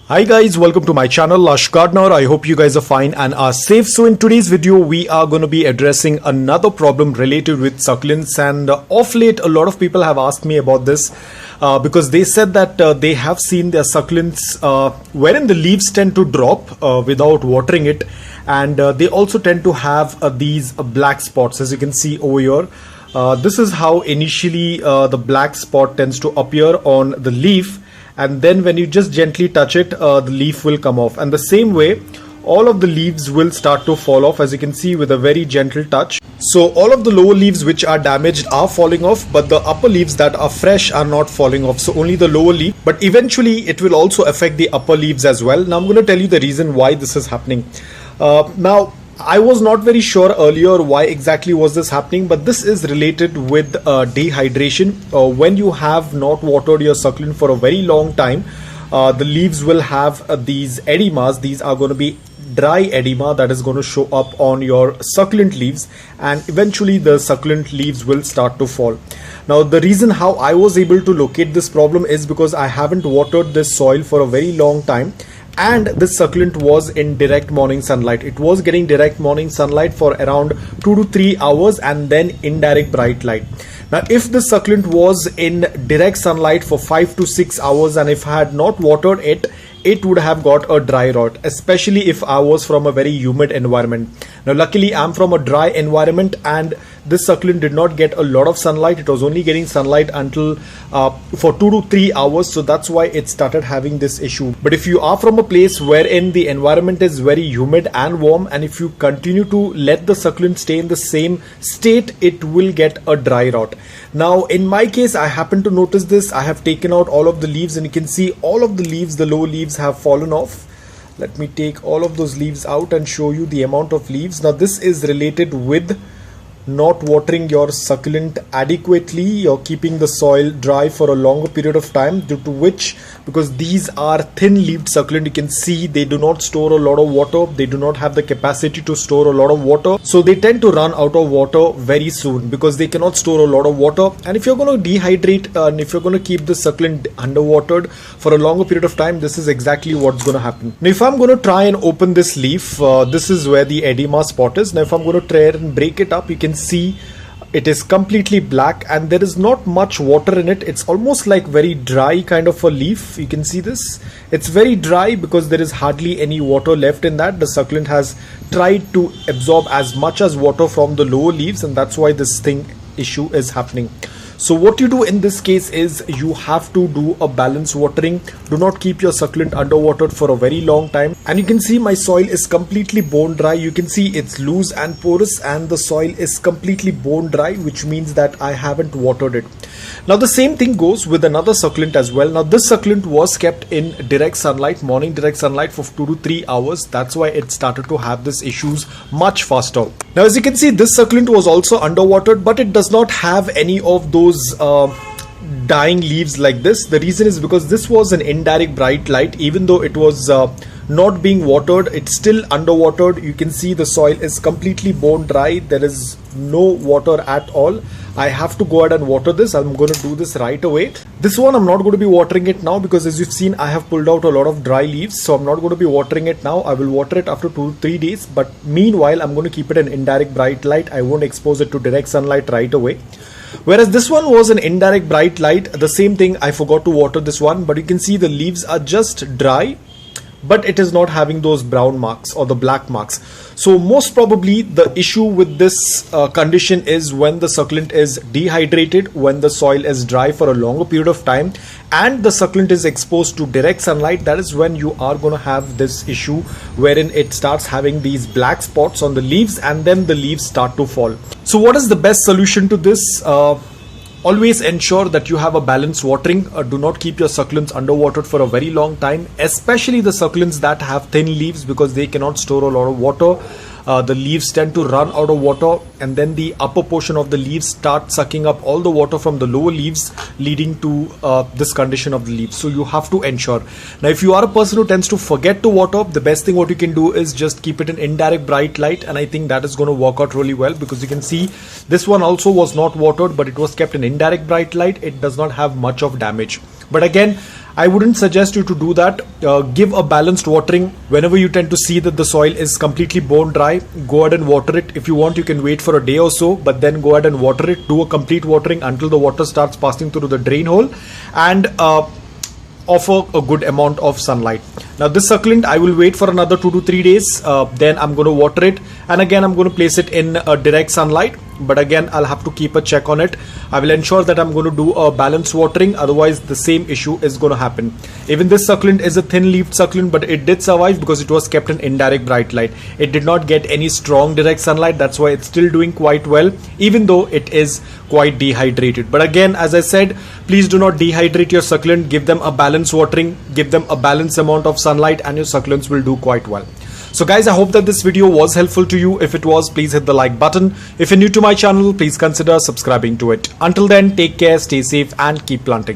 Hi guys, welcome to my channel Lush Gardener. I hope you guys are fine and are safe. So in today's video we are going to be addressing another problem related with succulents, and of late a lot of people have asked me about this because they said that they have seen their succulents wherein the leaves tend to drop without watering it, and they also tend to have these black spots, as you can see over here. This is how initially the black spot tends to appear on the leaf, and then when you just gently touch it, the leaf will come off, and the same way all of the leaves will start to fall off, as you can see, with a very gentle touch. So all of the lower leaves which are damaged are falling off, but the upper leaves that are fresh are not falling off. So only the lower leaf, but eventually it will also affect the upper leaves as well. Now I'm going to tell you the reason why this is happening. Now I was not very sure earlier why exactly was this happening, but this is related with dehydration. When you have not watered your succulent for a very long time, the leaves will have these edemas. These are going to be dry edema that is going to show up on your succulent leaves, and eventually the succulent leaves will start to fall. Now the reason how I was able to locate this problem is because I haven't watered this soil for a very long time, and this succulent was in direct morning sunlight. It was getting direct morning sunlight for around 2 to 3 hours, and then indirect bright light. Now if the succulent was in direct sunlight for 5 to 6 hours and if I had not watered it, it would have got a dry rot, especially if I was from a very humid environment. Now luckily I'm from a dry environment, and this succulent did not get a lot of sunlight. It was only getting sunlight until for 2 to 3 hours, so that's why it started having this issue. But if you are from a place wherein the environment is very humid and warm, and if you continue to let the succulent stay in the same state, it will get a dry rot. Now in my case, I happen to notice this. I have taken out all of the leaves, and you can see all of the leaves, the low leaves, have fallen off. Let me take all of those leaves out and show you the amount of leaves. Now this is related with not watering your succulent adequately or keeping the soil dry for a longer period of time, due to which, because these are thin leaved succulent, you can see they do not store a lot of water. They do not have the capacity to store a lot of water, so they tend to run out of water very soon because they cannot store a lot of water. And if you're going to dehydrate and if you're going to keep the succulent underwatered for a longer period of time, this is exactly what's going to happen. Now if I'm going to try and open this leaf, this is where the edema spot is. Now if I'm going to try and break it up, you can see it is completely black and there is not much water in it. It's almost like very dry kind of a leaf. You can see this. It's very dry because there is hardly any water left in that. The succulent has tried to absorb as much as water from the lower leaves, and that's why this issue is happening. So what you do in this case is you have to do a balanced watering. Do not keep your succulent underwatered for a very long time. And you can see my soil is completely bone dry. You can see it's loose and porous, and the soil is completely bone dry, which means that I haven't watered it. Now the same thing goes with another succulent as well. Now this succulent was kept in direct sunlight, morning direct sunlight, for 2 to 3 hours. That's why it started to have these issues much faster. Now as you can see, this succulent was also underwatered, but it does not have any of those dying leaves like this. The reason is because this was an indirect bright light. Even though it was not being watered, it's still underwatered. You can see the soil is completely bone dry. There is no water at all. I have to go ahead and water this. I'm going to do this right away. This one I'm not going to be watering it now because, as you've seen, I have pulled out a lot of dry leaves, so I'm not going to be watering it now. I will water it after 2 to 3 days, but meanwhile I'm going to keep it in indirect bright light. I won't expose it to direct sunlight right away. Whereas this one was an indirect bright light, the same thing, I forgot to water this one, but you can see the leaves are just dry, but it is not having those brown marks or the black marks. So most probably the issue with this condition is when the succulent is dehydrated, when the soil is dry for a longer period of time, and the succulent is exposed to direct sunlight. That is when you are going to have this issue wherein it starts having these black spots on the leaves, and then the leaves start to fall. So what is the best solution to this? Always ensure that you have a balanced watering. Do not keep your succulents underwatered for a very long time, especially the succulents that have thin leaves, because they cannot store a lot of water. The leaves tend to run out of water, and then the upper portion of the leaves start sucking up all the water from the lower leaves, leading to this condition of the leaves. So you have to ensure. Now if you are a person who tends to forget to water, the best thing what you can do is just keep it in indirect bright light, and I think that is going to work out really well, because you can see this one also was not watered, but it was kept in indirect bright light. It does not have much of damage. But again, I wouldn't suggest you to do that. Give a balanced watering. Whenever you tend to see that the soil is completely bone dry, go ahead and water it. If you want, you can wait for a day or so, but then go ahead and water it. Do a complete watering until the water starts passing through the drain hole, and offer a good amount of sunlight. Now this succulent, I will wait for another 2 to 3 days, then I'm going to water it, and again I'm going to place it in direct sunlight. But again, I'll have to keep a check on it. I will ensure that I'm going to do a balanced watering, otherwise the same issue is going to happen. Even this succulent is a thin leafed succulent, but it did survive because it was kept in indirect bright light. It did not get any strong direct sunlight. That's why it's still doing quite well, even though it is quite dehydrated. But again, as I said, please do not dehydrate your succulent. Give them a balanced watering, give them a balanced amount of sunlight, and your succulents will do quite well. So guys, I hope that this video was helpful to you. If it was, please hit the like button. If you're new to my channel, please consider subscribing to it. Until then, take care, stay safe, and keep planting.